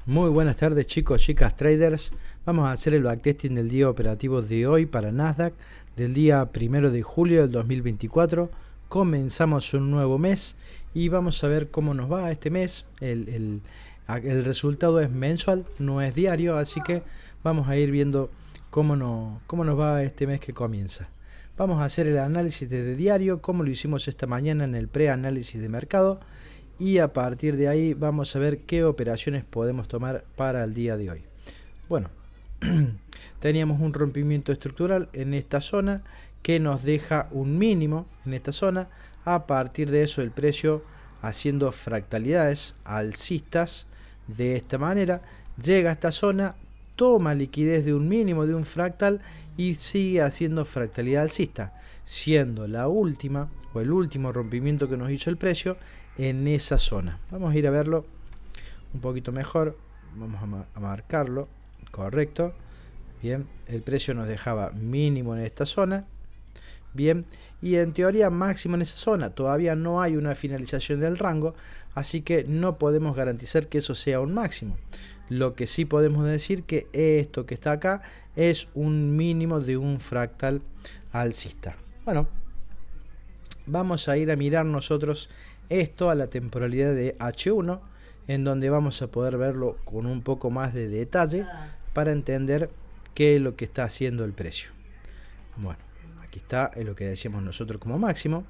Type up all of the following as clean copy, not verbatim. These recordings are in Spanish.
Muy buenas tardes chicos, chicas, traders. Vamos a hacer el backtesting del día operativo de hoy para Nasdaq del día 1 de julio del 2024. Comenzamos un nuevo mes y vamos a ver cómo nos va este mes. El resultado es mensual, no es diario, así que vamos a ir viendo cómo nos va este mes que comienza. Vamos a hacer el análisis de diario, como lo hicimos esta mañana en el preanálisis de mercado. Y a partir de ahí vamos a ver qué operaciones podemos tomar para el día de hoy. Bueno, teníamos un rompimiento estructural en esta zona que nos deja un mínimo en esta zona. A partir de eso el precio haciendo fractalidades alcistas de esta manera llega a esta zona, toma liquidez de un mínimo de un fractal y sigue haciendo fractalidad alcista, siendo la última o el último rompimiento que nos hizo el precio en esa zona. Vamos a ir a verlo un poquito mejor. Vamos a marcarlo. Correcto. Bien, el precio nos dejaba mínimo en esta zona. Bien, y en teoría máximo en esa zona. Todavía no hay una finalización del rango, así que no podemos garantizar que eso sea un máximo. Lo que sí podemos decir que esto que está acá es un mínimo de un fractal alcista. Bueno, vamos a ir a mirar nosotros esto a la temporalidad de H1, en donde vamos a poder verlo con un poco más de detalle para entender qué es lo que está haciendo el precio. Bueno, aquí está lo que decíamos nosotros como máximo.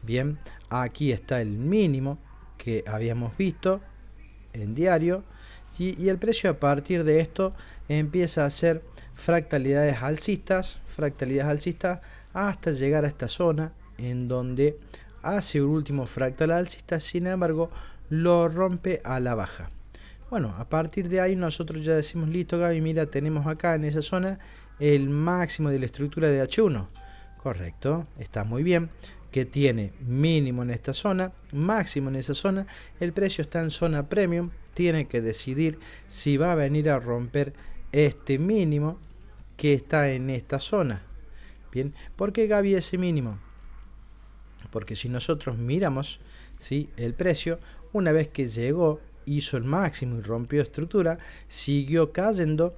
Bien, aquí está el mínimo que habíamos visto en diario. Y el precio a partir de esto empieza a hacer fractalidades alcistas hasta llegar a esta zona en donde hace un último fractal alcista, sin embargo lo rompe a la baja. Bueno, a partir de ahí nosotros ya decimos, listo Gaby, mira, tenemos acá en esa zona el máximo de la estructura de H1. Correcto, está muy bien, que tiene mínimo en esta zona, máximo en esa zona. El precio está en zona premium, tiene que decidir si va a venir a romper este mínimo que está en esta zona. Bien, ¿por qué Gaby ese mínimo? Porque si nosotros miramos, ¿sí?, el precio, una vez que llegó, hizo el máximo y rompió estructura, siguió cayendo,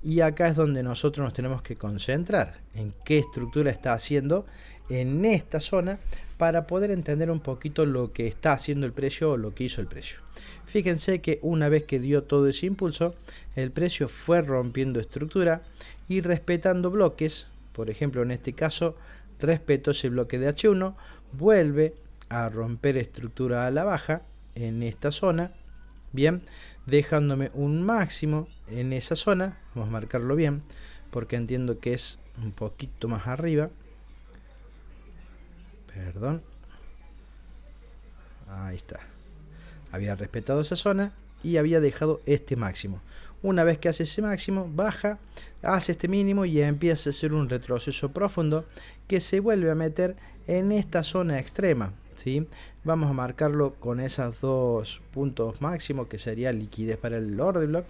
y acá es donde nosotros nos tenemos que concentrar en qué estructura está haciendo en esta zona para poder entender un poquito lo que está haciendo el precio o lo que hizo el precio. Fíjense que una vez que dio todo ese impulso, el precio fue rompiendo estructura y respetando bloques. Por ejemplo, en este caso respetó ese bloque de H1, vuelve a romper estructura a la baja en esta zona, bien, dejándome un máximo en esa zona. Vamos a marcarlo bien porque entiendo que es un poquito más arriba. Perdón, ahí está. Había respetado esa zona y había dejado este máximo. Una vez que hace ese máximo, baja, hace este mínimo y empieza a hacer un retroceso profundo que se vuelve a meter en esta zona extrema, ¿sí? Vamos a marcarlo con esos dos puntos máximos, que sería liquidez para el order block.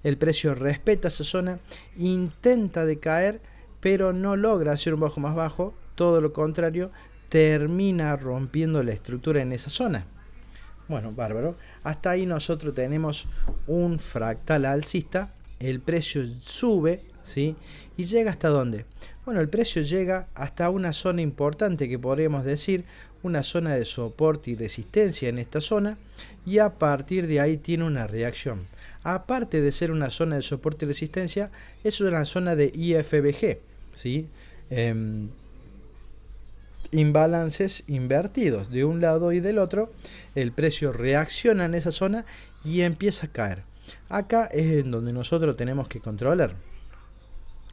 El precio respeta esa zona, intenta decaer, pero no logra hacer un bajo más bajo. Todo lo contrario, termina rompiendo la estructura en esa zona. Bueno, bárbaro. Hasta ahí nosotros tenemos un fractal alcista. El precio sube, ¿sí? ¿Y llega hasta dónde? Bueno, el precio llega hasta una zona importante que podríamos decir una zona de soporte y resistencia en esta zona, y a partir de ahí tiene una reacción. Aparte de ser una zona de soporte y resistencia, es una zona de IFBG, ¿sí? Imbalances invertidos de un lado y del otro. El precio reacciona en esa zona y empieza a caer. Acá es en donde nosotros tenemos que controlar,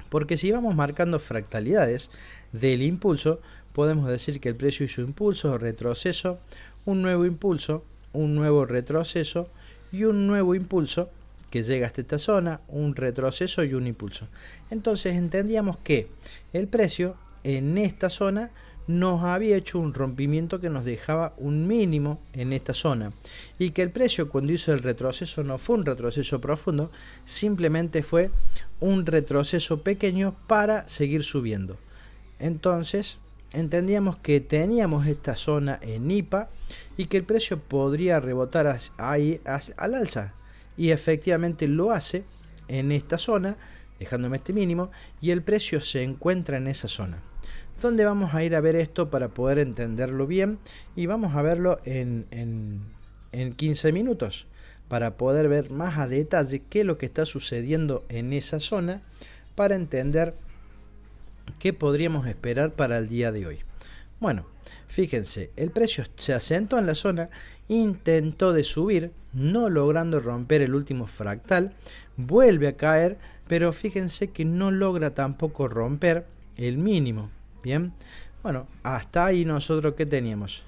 porque si vamos marcando fractalidades del impulso, podemos decir que el precio hizo impulso, retroceso, un nuevo impulso, un nuevo retroceso y un nuevo impulso que llega hasta esta zona, un retroceso y un impulso. Entonces entendíamos que el precio en esta zona nos había hecho un rompimiento que nos dejaba un mínimo en esta zona, y que el precio cuando hizo el retroceso no fue un retroceso profundo, simplemente fue un retroceso pequeño para seguir subiendo. Entonces entendíamos que teníamos esta zona en IPA y que el precio podría rebotar ahí al alza. y efectivamente lo hace en esta zona, dejándome este mínimo, y el precio se encuentra en esa zona. ¿Dónde vamos a ir a ver esto para poder entenderlo bien? Y vamos a verlo en 15 minutos para poder ver más a detalle qué es lo que está sucediendo en esa zona, para entender qué podríamos esperar para el día de hoy. Bueno, fíjense, el precio se asentó en la zona, intentó de subir, no logrando romper el último fractal, vuelve a caer, pero fíjense que no logra tampoco romper el mínimo. Bien, bueno, hasta ahí nosotros ¿qué teníamos?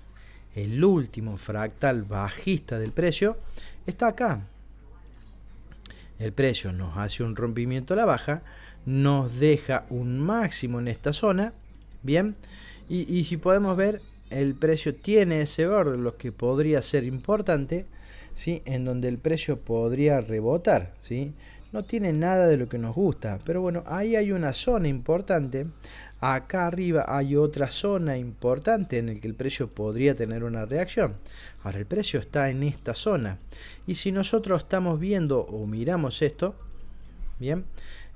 El último fractal bajista del precio está acá. El precio nos hace un rompimiento a la baja, nos deja un máximo en esta zona, bien, y si podemos ver, el precio tiene ese borde, lo que podría ser importante, ¿sí? En donde el precio podría rebotar, ¿sí? No tiene nada de lo que nos gusta, pero bueno, ahí hay una zona importante. Acá arriba hay otra zona importante en la que el precio podría tener una reacción. Ahora el precio está en esta zona, y si nosotros estamos viendo o miramos esto, bien,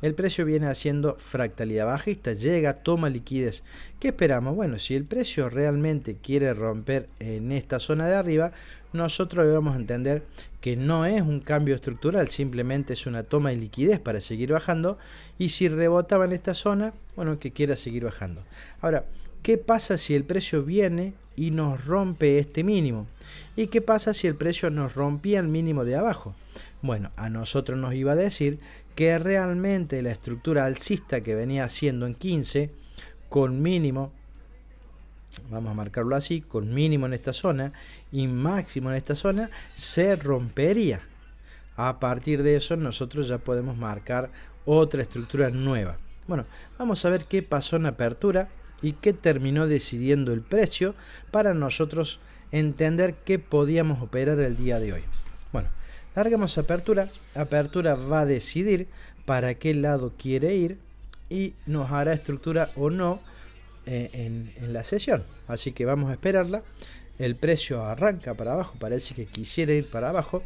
el precio viene haciendo fractalidad bajista, llega, toma liquidez. ¿Qué esperamos? Bueno, si el precio realmente quiere romper en esta zona de arriba, nosotros debemos entender que no es un cambio estructural, simplemente es una toma de liquidez para seguir bajando, y si rebotaba en esta zona, bueno, que quiera seguir bajando. Ahora, ¿qué pasa si el precio viene y nos rompe este mínimo? ¿Y qué pasa si el precio nos rompía el mínimo de abajo? Bueno, a nosotros nos iba a decir que realmente la estructura alcista que venía haciendo en 15, con mínimo, vamos a marcarlo así, con mínimo en esta zona y máximo en esta zona, se rompería. A partir de eso nosotros ya podemos marcar otra estructura nueva. Bueno, vamos a ver qué pasó en apertura y qué terminó decidiendo el precio para nosotros entender qué podíamos operar el día de hoy. Bueno, largamos apertura. Apertura va a decidir para qué lado quiere ir y nos hará estructura o no en la sesión. Así que vamos a esperarla. El precio arranca para abajo, parece que quisiera ir para abajo.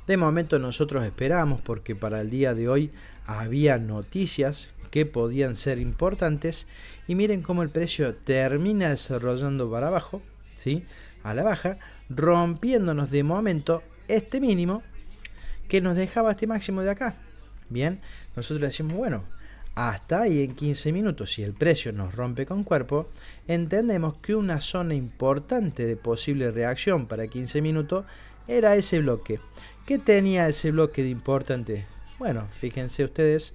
De momento nosotros esperamos porque para el día de hoy había noticias que podían ser importantes, y miren cómo el precio termina desarrollando para abajo, ¿sí? A la baja, rompiéndonos de momento este mínimo que nos dejaba este máximo de acá. Bien, nosotros decimos, bueno, hasta ahí en 15 minutos, si el precio nos rompe con cuerpo, entendemos que una zona importante de posible reacción para 15 minutos era ese bloque. ¿Qué tenía ese bloque de importante? Bueno, fíjense ustedes,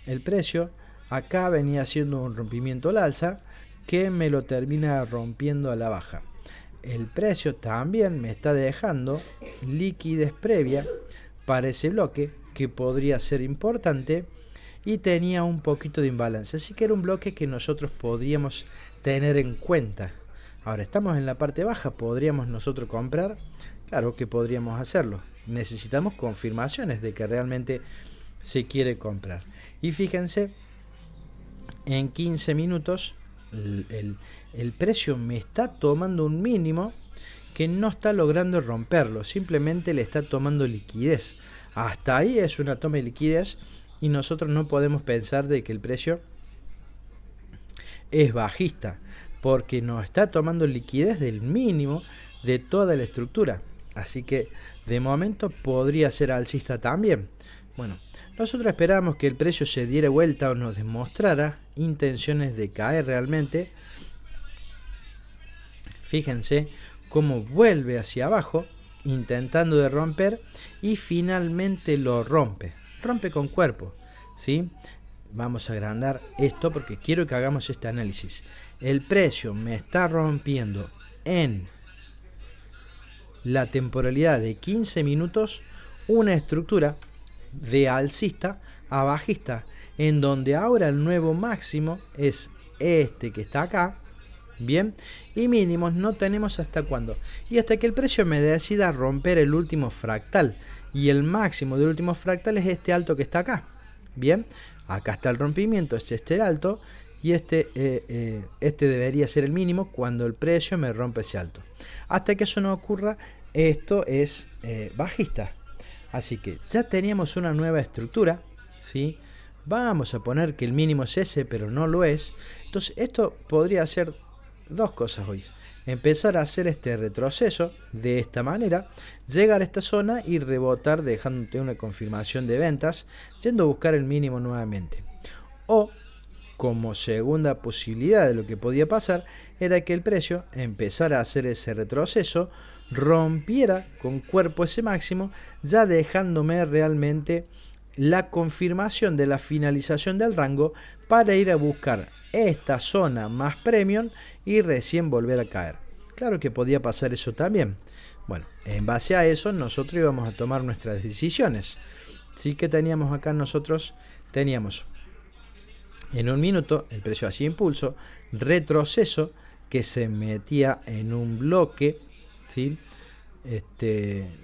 el precio acá venía haciendo un rompimiento al alza que me lo termina rompiendo a la baja. El precio también me está dejando liquidez previa para ese bloque que podría ser importante, y tenía un poquito de imbalance, así que era un bloque que nosotros podríamos tener en cuenta. Ahora estamos en la parte baja, ¿podríamos nosotros comprar? Claro que podríamos hacerlo. Necesitamos confirmaciones de que realmente se quiere comprar. Y fíjense, en 15 minutos el precio me está tomando un mínimo que no está logrando romperlo, simplemente le está tomando liquidez. Hasta ahí es una toma de liquidez, y nosotros no podemos pensar de que el precio es bajista, porque nos está tomando liquidez del mínimo de toda la estructura. Así que de momento podría ser alcista también. Bueno, nosotros esperamos que el precio se diera vuelta o nos demostrara intenciones de caer realmente. Fíjense cómo vuelve hacia abajo intentando de romper, y finalmente lo rompe con cuerpo, ¿sí? Vamos a agrandar esto porque quiero que hagamos este análisis. El precio me está rompiendo en la temporalidad de 15 minutos una estructura de alcista a bajista, en donde ahora el nuevo máximo es este que está acá, bien, y mínimos no tenemos hasta cuándo, y hasta que el precio me decida romper el último fractal, y el máximo del último fractal es este alto que está acá. Bien, acá está el rompimiento, es este el alto, y este debería ser el mínimo cuando el precio me rompe ese alto. Hasta que eso no ocurra, esto es bajista. Así que ya teníamos una nueva estructura, ¿sí? Vamos a poner que el mínimo es ese, pero no lo es. Entonces esto podría hacer dos cosas hoy. Empezar a hacer este retroceso de esta manera, llegar a esta zona y rebotar dejándote una confirmación de ventas, yendo a buscar el mínimo nuevamente. O, como segunda posibilidad de lo que podía pasar, era que el precio empezara a hacer ese retroceso, rompiera con cuerpo ese máximo, ya dejándome realmente la confirmación de la finalización del rango para ir a buscar esta zona más premium y recién volver a caer. Claro que podía pasar eso también. Bueno, en base a eso nosotros íbamos a tomar nuestras decisiones. Sí, que teníamos acá nosotros, teníamos en un minuto el precio hacía impulso, retroceso que se metía en un bloque, ¿sí?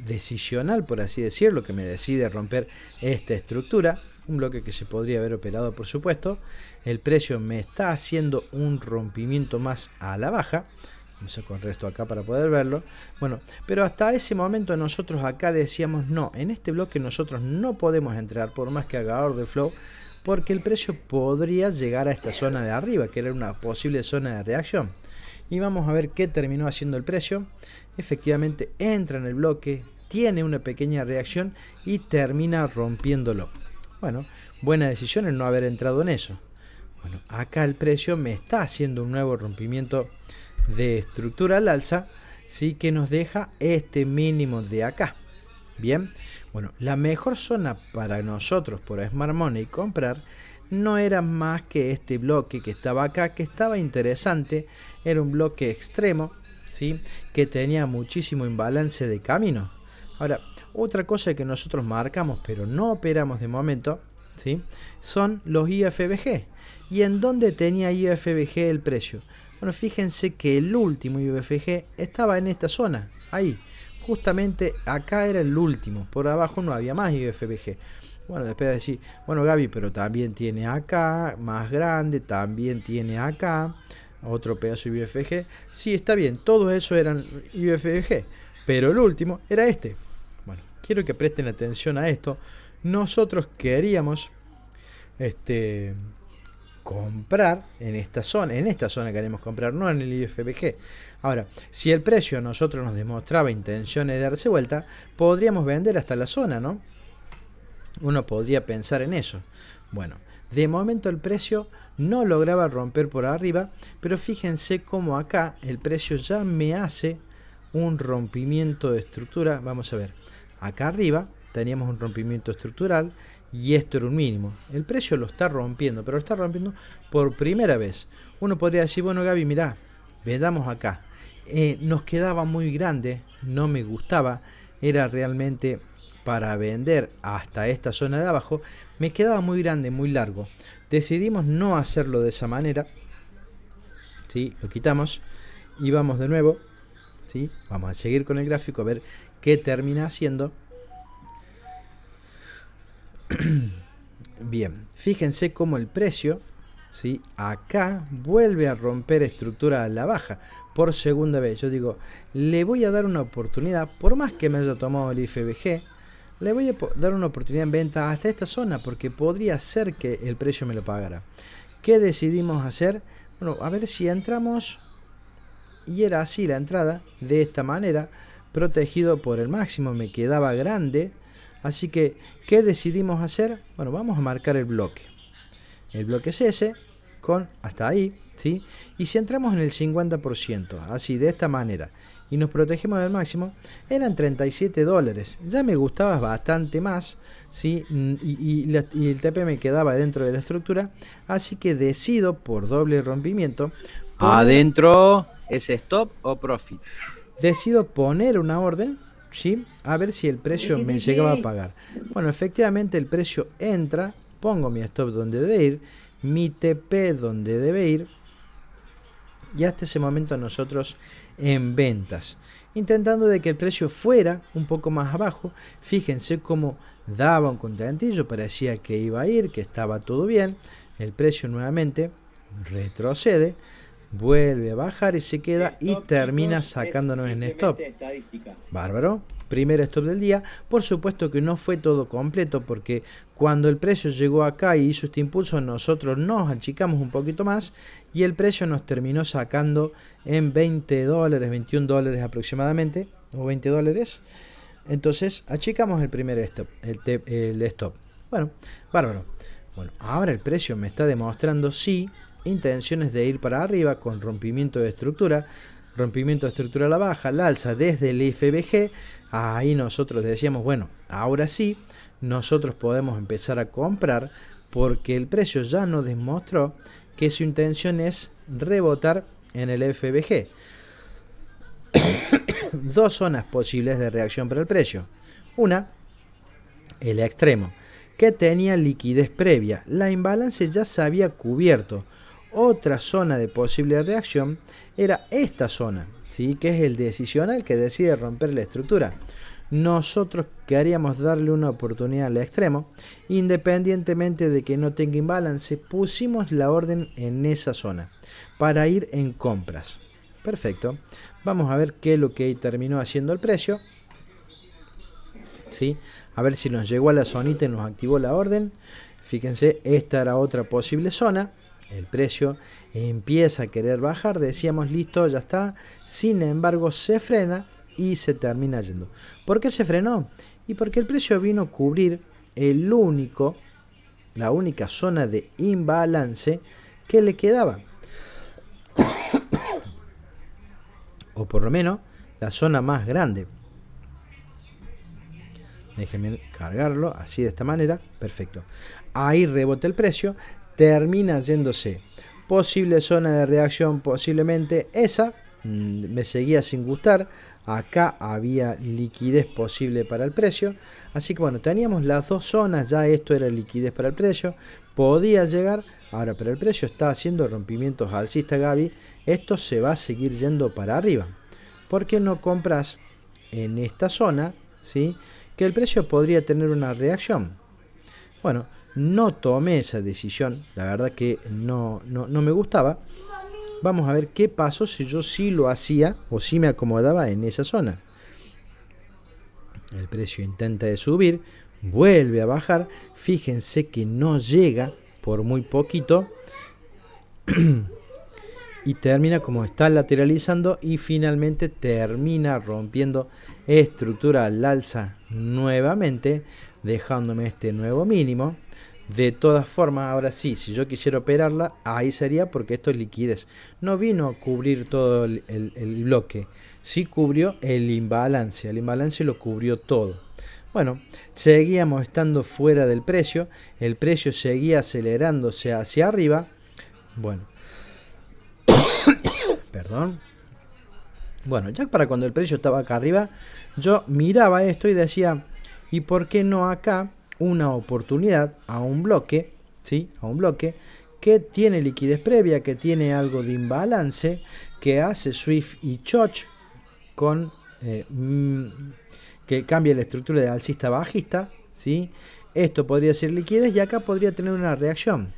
Decisional, por así decirlo, que me decide romper esta estructura, un bloque que se podría haber operado, por supuesto. El precio me está haciendo un rompimiento más a la baja. Vamos a correr esto acá para poder verlo. Bueno, pero hasta ese momento nosotros acá decíamos no, en este bloque nosotros no podemos entrar por más que haga order flow, porque el precio podría llegar a esta zona de arriba, que era una posible zona de reacción. Y vamos a ver qué terminó haciendo el precio. Efectivamente entra en el bloque, tiene una pequeña reacción y termina rompiéndolo. Bueno, buena decisión el no haber entrado en eso. Bueno, acá el precio me está haciendo un nuevo rompimiento de estructura al alza, ¿sí? Que nos deja este mínimo de acá. Bien, bueno, la mejor zona para nosotros por Smart Money comprar no era más que este bloque que estaba acá, que estaba interesante, era un bloque extremo, ¿sí? Que tenía muchísimo imbalance de camino. Ahora, otra cosa que nosotros marcamos pero no operamos de momento, ¿sí? Son los IFBG. ¿Y en dónde tenía IFBG el precio? Bueno, fíjense que el último IFBG estaba en esta zona, ahí. Justamente acá era el último, por abajo no había más IFBG. Bueno, después de decir, bueno Gaby, pero también tiene acá, más grande, también tiene acá, otro pedazo de IFBG. Sí, está bien, todos esos eran IFBG, pero el último era este. Bueno, quiero que presten atención a esto. Nosotros queríamos comprar en esta zona queremos comprar, no en el IFBG. Ahora, si el precio a nosotros nos demostraba intenciones de darse vuelta, podríamos vender hasta la zona, ¿no? Uno podría pensar en eso. Bueno, de momento el precio no lograba romper por arriba, pero fíjense cómo acá el precio ya me hace un rompimiento de estructura. Vamos a ver, acá arriba teníamos un rompimiento estructural y esto era un mínimo. El precio lo está rompiendo, pero lo está rompiendo por primera vez. Uno podría decir, bueno Gaby, mirá, vendamos acá. Nos quedaba muy grande, no me gustaba, era realmente para vender hasta esta zona de abajo, me quedaba muy grande, muy largo. Decidimos no hacerlo de esa manera, ¿sí? Lo quitamos y vamos de nuevo, ¿sí? Vamos a seguir con el gráfico a ver qué termina haciendo. Bien, fíjense cómo el precio, ¿sí? Acá vuelve a romper estructura a la baja por segunda vez. Yo digo, le voy a dar una oportunidad, por más que me haya tomado el IFBG, le voy a dar una oportunidad en venta hasta esta zona, porque podría ser que el precio me lo pagara. ¿Qué decidimos hacer? Bueno, a ver si entramos, y era así la entrada, de esta manera, protegido por el máximo, me quedaba grande. Así que, ¿qué decidimos hacer? Bueno, vamos a marcar el bloque. El bloque es ese, con hasta ahí, ¿sí? Y si entramos en el 50%, así, de esta manera, y nos protegemos del máximo, eran $37. Ya me gustaba bastante más, ¿sí? Y el TP me quedaba dentro de la estructura, así que decido por doble rompimiento. ¿Adentro es stop o profit? Decido poner una orden, ¿sí? A ver si el precio me llegaba a pagar. Bueno, efectivamente el precio entra, pongo mi stop donde debe ir, mi TP donde debe ir, y hasta ese momento nosotros en ventas, intentando de que el precio fuera un poco más abajo. Fíjense cómo daba un contentillo, parecía que iba a ir, que estaba todo bien. El precio nuevamente retrocede, vuelve a bajar y se queda y termina sacándonos en stop. Bárbaro, primer stop del día. Por supuesto que no fue todo completo, porque cuando el precio llegó acá y hizo este impulso, nosotros nos achicamos un poquito más y el precio nos terminó sacando en $20, $21 aproximadamente, o $20. Entonces achicamos el primer stop, el stop. Bueno, bárbaro. Bueno, ahora el precio me está demostrando sí intenciones de ir para arriba con rompimiento de estructura a la baja, la alza desde el FBG. Ahí nosotros decíamos, bueno, ahora sí nosotros podemos empezar a comprar, porque el precio ya nos demostró que su intención es rebotar en el FBG. Dos zonas posibles de reacción para el precio. Una, el extremo, que tenía liquidez previa, la imbalance ya se había cubierto. Otra zona de posible reacción era esta zona, ¿sí? Que es el decisional, que decide romper la estructura. Nosotros queríamos darle una oportunidad al extremo, independientemente de que no tenga imbalance. Pusimos la orden en esa zona para ir en compras. Perfecto. Vamos a ver qué es lo que terminó haciendo el precio, ¿sí? A ver si nos llegó a la zonita y nos activó la orden. Fíjense, esta era otra posible zona. El precio empieza a querer bajar, decíamos listo, ya está. Sin embargo, se frena y se termina yendo. ¿Por qué se frenó? Y porque el precio vino a cubrir la única zona de imbalance que le quedaba. O por lo menos la zona más grande. Déjenme cargarlo así, de esta manera. Perfecto. Ahí rebota el precio, termina yéndose. Posible zona de reacción, posiblemente esa. Me seguía sin gustar. Acá había liquidez posible para el precio. Así que bueno, teníamos las dos zonas. Ya esto era liquidez para el precio. Podía llegar. Ahora, pero el precio está haciendo rompimientos alcistas, Gaby. Esto se va a seguir yendo para arriba. ¿Por qué no compras en esta zona? ¿Sí? Que el precio podría tener una reacción. Bueno, no tomé esa decisión. La verdad que no me gustaba. Vamos a ver qué pasó si yo sí lo hacía o si me acomodaba en esa zona. El precio intenta de subir, vuelve a bajar. Fíjense que no llega por muy poquito. Y termina como está lateralizando y finalmente termina rompiendo estructura al alza nuevamente, dejándome este nuevo mínimo. De todas formas, ahora sí, si yo quisiera operarla, ahí sería, porque esto es liquidez. No vino a cubrir todo el bloque, sí cubrió el imbalance lo cubrió todo. Bueno, seguíamos estando fuera del precio, el precio seguía acelerándose hacia arriba. Bueno, perdón. Bueno, ya para cuando el precio estaba acá arriba, yo miraba esto y decía, ¿y por qué no acá una oportunidad a un bloque, ¿sí? A un bloque que tiene liquidez previa, que tiene algo de imbalance, que hace Swift y Choch con que cambia la estructura de alcista a bajista, ¿sí? Esto podría ser liquidez y acá podría tener una reacción.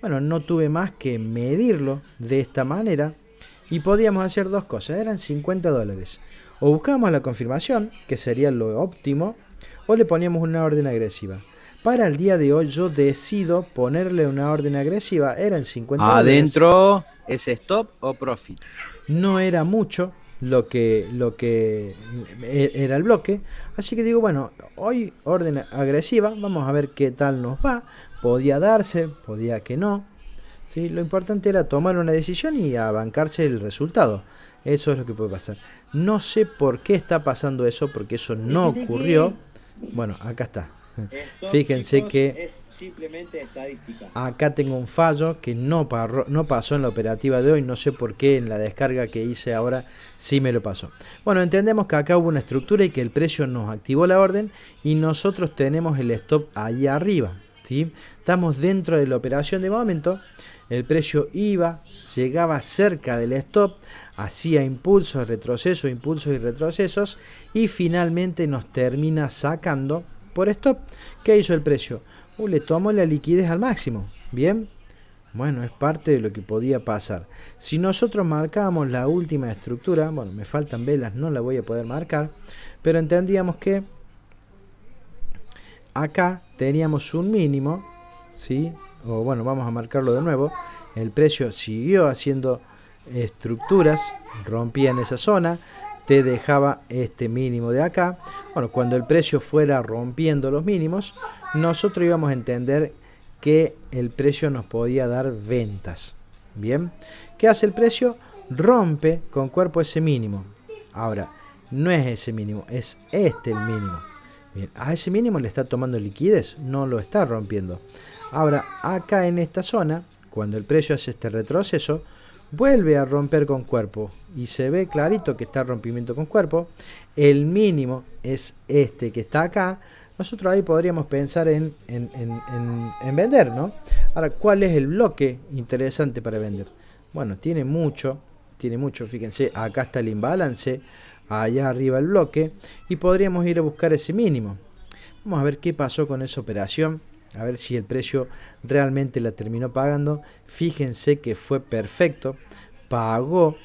Bueno, no tuve más que medirlo de esta manera y podíamos hacer dos cosas, eran $50. O buscábamos la confirmación, que sería lo óptimo, o le poníamos una orden agresiva. Para el día de hoy yo decido ponerle una orden agresiva, eran $50. ¿Adentro es stop o profit? No era mucho lo que era el bloque, así que digo, bueno, hoy orden agresiva, vamos a ver qué tal nos va. Podía darse, podía que no, ¿sí? Lo importante era tomar una decisión y abancarse el resultado. Eso es lo que puede pasar. No sé por qué está pasando eso, porque eso no ocurrió. Bueno, acá está. Esto, fíjense, chicos, que es simplemente estadística. Acá tengo un fallo que no pasó en la operativa de hoy. No sé por qué en la descarga que hice ahora sí me lo pasó. Bueno, entendemos que acá hubo una estructura y que el precio nos activó la orden y nosotros tenemos el stop ahí arriba, ¿sí? Estamos dentro de la operación de momento. El precio llegaba cerca del stop, hacía impulsos, retrocesos, impulsos y retrocesos y finalmente nos termina sacando por stop. ¿Qué hizo el precio? Le tomó la liquidez al máximo. Bien, Bueno, es parte de lo que podía pasar. Si nosotros marcábamos la última estructura, bueno, me faltan velas, no la voy a poder marcar, pero entendíamos que acá teníamos un mínimo, ¿sí? O bueno, vamos a marcarlo de nuevo. El precio siguió haciendo estructuras, rompía en esa zona, te dejaba este mínimo de acá. Bueno, cuando el precio fuera rompiendo los mínimos, nosotros íbamos a entender que el precio nos podía dar ventas. Bien, ¿qué hace el precio? Rompe con cuerpo ese mínimo. Ahora, no es ese mínimo, es este el mínimo. Bien, a ese mínimo le está tomando liquidez, no lo está rompiendo. Ahora, acá en esta zona, cuando el precio hace este retroceso, vuelve a romper con cuerpo y se ve clarito que está rompimiento con cuerpo. El mínimo es este que está acá. Nosotros ahí podríamos pensar en vender, ¿no? Ahora, ¿cuál es el bloque interesante para vender? Bueno, tiene mucho, fíjense, acá está el imbalance, allá arriba el bloque, y podríamos ir a buscar ese mínimo. Vamos a ver qué pasó con esa operación, a ver si el precio realmente la terminó pagando. Fíjense que fue perfecto, pagó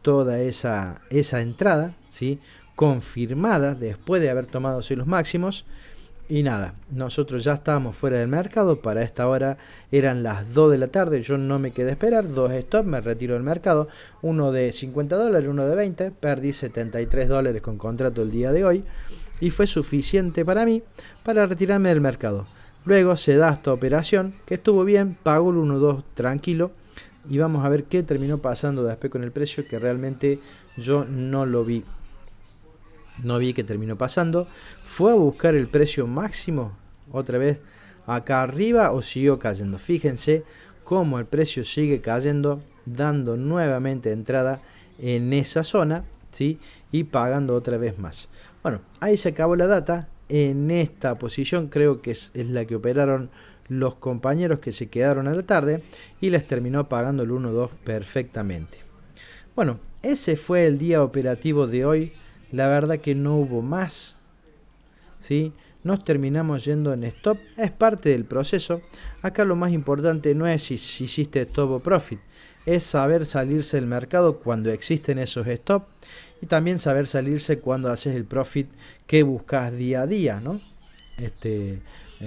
toda esa entrada, ¿sí? Confirmada después de haber tomado los máximos. Y nada, nosotros ya estábamos fuera del mercado. Para esta hora eran las 2 de la tarde. Yo no me quedé a esperar, 2 stops, me retiro del mercado. Uno de $50, uno de 20. Perdí $73 con contrato el día de hoy. Y fue suficiente para mí para retirarme del mercado. Luego se da esta operación que estuvo bien, pagó el 1-2 tranquilo. Y vamos a ver qué terminó pasando después con el precio, que realmente yo no lo vi. No vi que terminó pasando. ¿Fue a buscar el precio máximo otra vez acá arriba o siguió cayendo? Fíjense cómo el precio sigue cayendo, dando nuevamente entrada en esa zona, ¿sí? Y pagando otra vez más. Bueno, ahí se acabó la data. En esta posición creo que es la que operaron los compañeros que se quedaron a la tarde y les terminó pagando el 1-2 perfectamente. Bueno, ese fue el día operativo de hoy. La verdad que no hubo más, ¿sí? Nos terminamos yendo en stop, es parte del proceso. Acá lo más importante no es si hiciste stop o profit, es saber salirse del mercado cuando existen esos stop y también saber salirse cuando haces el profit que buscas día a día, ¿no?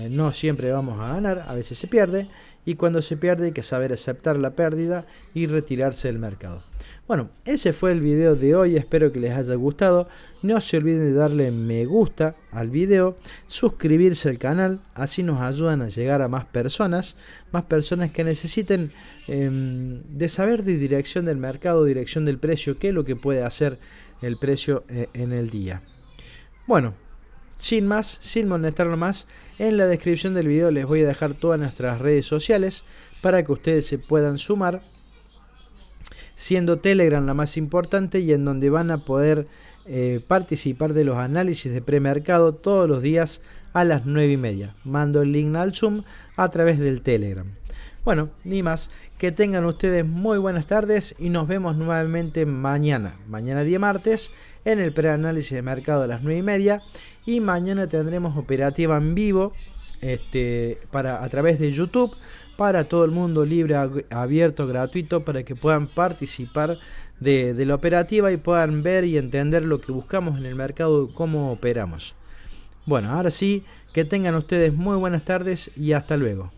No siempre vamos a ganar, a veces se pierde, y cuando se pierde hay que saber aceptar la pérdida y retirarse del mercado. Bueno, ese fue el video de hoy, espero que les haya gustado. No se olviden de darle me gusta al video, suscribirse al canal, así nos ayudan a llegar a más personas que necesiten de saber de dirección del mercado, dirección del precio, qué es lo que puede hacer el precio en el día. Bueno, sin molestarlo más, en la descripción del video les voy a dejar todas nuestras redes sociales para que ustedes se puedan sumar, siendo Telegram la más importante y en donde van a poder participar de los análisis de premercado todos los días a las 9:30. Mando el link al Zoom a través del Telegram. Bueno, ni más, que tengan ustedes muy buenas tardes y nos vemos nuevamente mañana día martes, en el preanálisis de mercado a las 9:30, y mañana tendremos operativa en vivo a través de YouTube, para todo el mundo, libre, abierto, gratuito, para que puedan participar de la operativa y puedan ver y entender lo que buscamos en el mercado, cómo operamos. Bueno, ahora sí, que tengan ustedes muy buenas tardes y hasta luego.